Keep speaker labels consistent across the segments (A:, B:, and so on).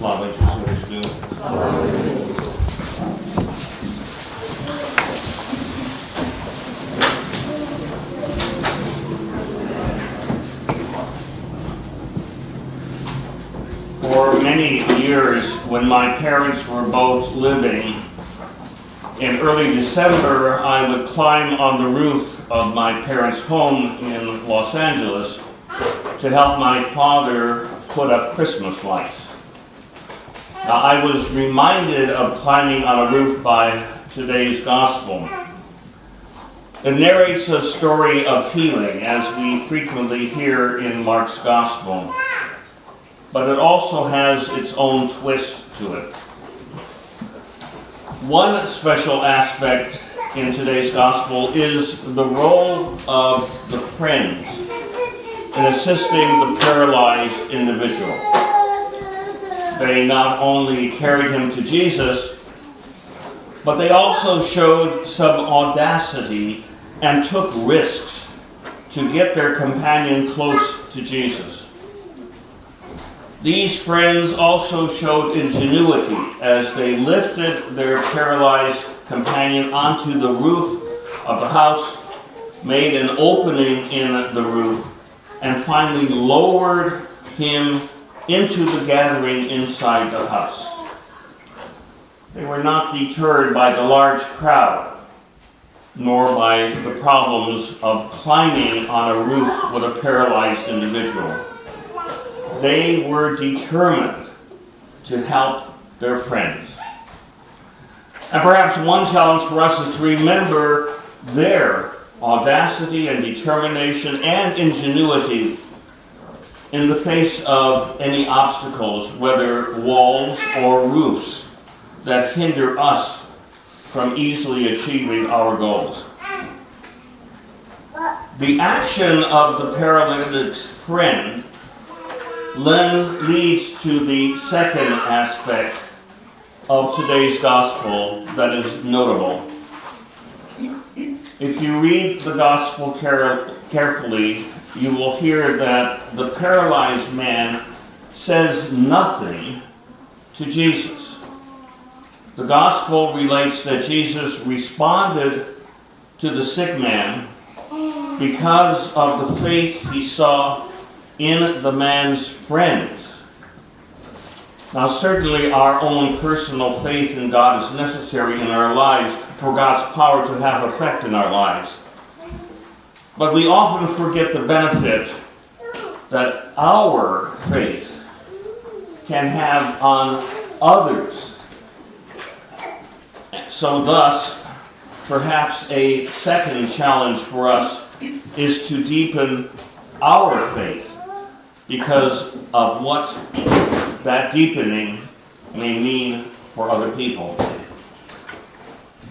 A: Слава Ісусу Христу. For many years, when my parents were both living, in early December, I would climb on the roof of my parents' home in Los Angeles to help my father put up Christmas lights. Now, I was reminded of climbing on a roof by today's gospel. It narrates a story of healing, as we frequently hear in Mark's gospel, but it also has its own twist to it. One special aspect in today's gospel is the role of the friends in assisting the paralyzed individual. They not only carried him to Jesus, but they also showed some audacity and took risks to get their companion close to Jesus. These friends also showed ingenuity as they lifted their paralyzed companion onto the roof of the house, made an opening in the roof, and finally lowered him into the gathering inside the house. They were not deterred by the large crowd, nor by the problems of climbing on a roof with a paralyzed individual. They were determined to help their friends. And perhaps one challenge for us is to remember their audacity and determination and ingenuity in the face of any obstacles, whether walls or roofs, that hinder us from easily achieving our goals. The action of the paralytic's friend leads to the second aspect of today's gospel that is notable. If you read the gospel carefully, you will hear that the paralyzed man says nothing to Jesus. The gospel relates that Jesus responded to the sick man because of the faith he saw in the man's friends. Now, certainly our own personal faith in God is necessary in our lives for God's power to have effect in our lives. But we often forget the benefit that our faith can have on others. So thus, perhaps a second challenge for us is to deepen our faith, because of what that deepening may mean for other people.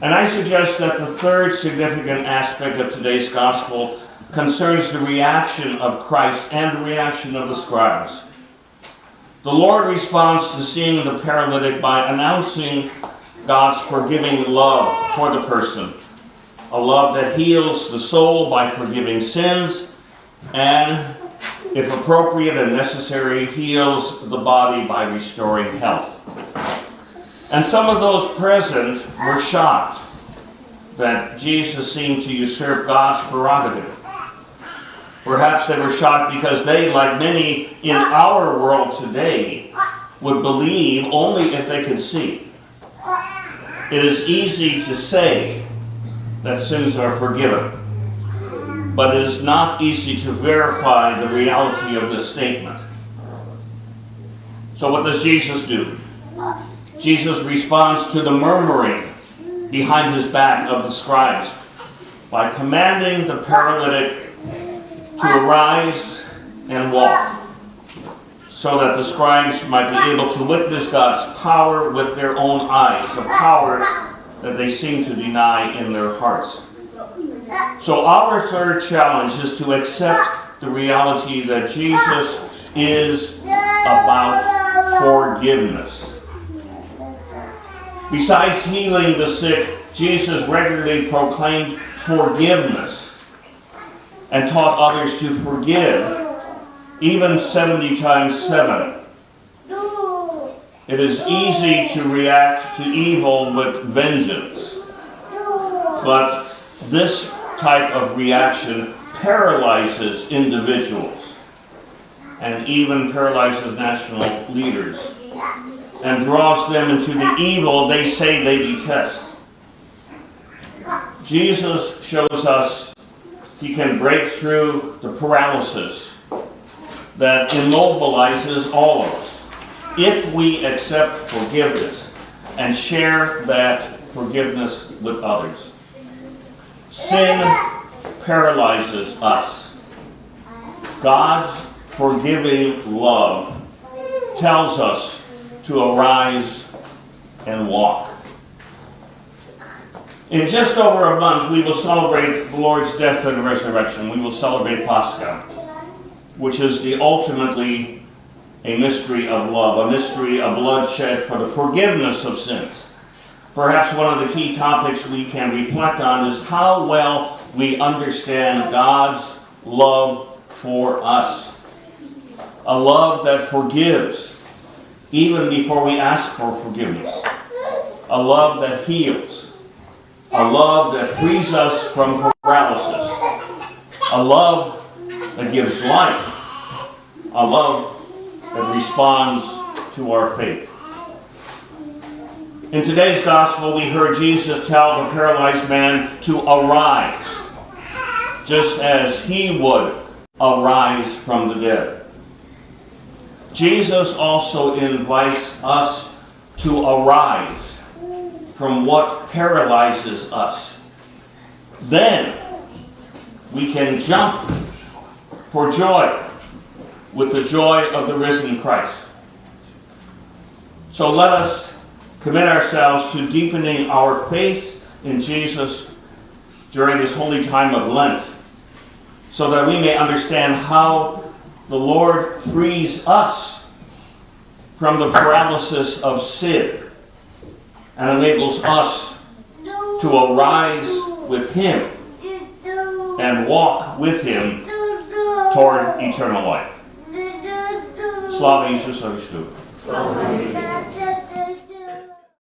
A: And I suggest that the third significant aspect of today's gospel concerns the reaction of Christ and the reaction of the scribes. The Lord responds to seeing the paralytic by announcing God's forgiving love for the person, a love that heals the soul by forgiving sins, and if appropriate and necessary, heals the body by restoring health. And some of those present were shocked that Jesus seemed to usurp God's prerogative. Perhaps they were shocked because they, like many in our world today, would believe only if they could see. It is easy to say that sins are forgiven, but it is not easy to verify the reality of this statement. So what does Jesus do? Jesus responds to the murmuring behind his back of the scribes by commanding the paralytic to arise and walk, so that the scribes might be able to witness God's power with their own eyes, a power that they seem to deny in their hearts. So our third challenge is to accept the reality that Jesus is about forgiveness. Besides healing the sick, Jesus regularly proclaimed forgiveness and taught others to forgive, even 70 times 7. It is easy to react to evil with vengeance, but this type of reaction paralyzes individuals and even paralyzes national leaders and draws them into the evil they say they detest. Jesus shows us he can break through the paralysis that immobilizes all of us if we accept forgiveness and share that forgiveness with others. Sin paralyzes us. God's forgiving love tells us to arise and walk. In just over a month, we will celebrate the Lord's death and resurrection. We will celebrate Pascha, which is ultimately a mystery of love, a mystery of bloodshed for the forgiveness of sins. Perhaps one of the key topics we can reflect on is how well we understand God's love for us. A love that forgives even before we ask for forgiveness. A love that heals. A love that frees us from paralysis. A love that gives life. A love that responds to our faith. In today's gospel, we heard Jesus tell the paralyzed man to arise, just as he would arise from the dead. Jesus also invites us to arise from what paralyzes us. Then we can jump for joy with the joy of the risen Christ. So let us commit ourselves to deepening our faith in Jesus during this holy time of Lent, so that we may understand how the Lord frees us from the paralysis of sin and enables us to arise with Him and walk with Him toward eternal life. Slava Isus Aristu.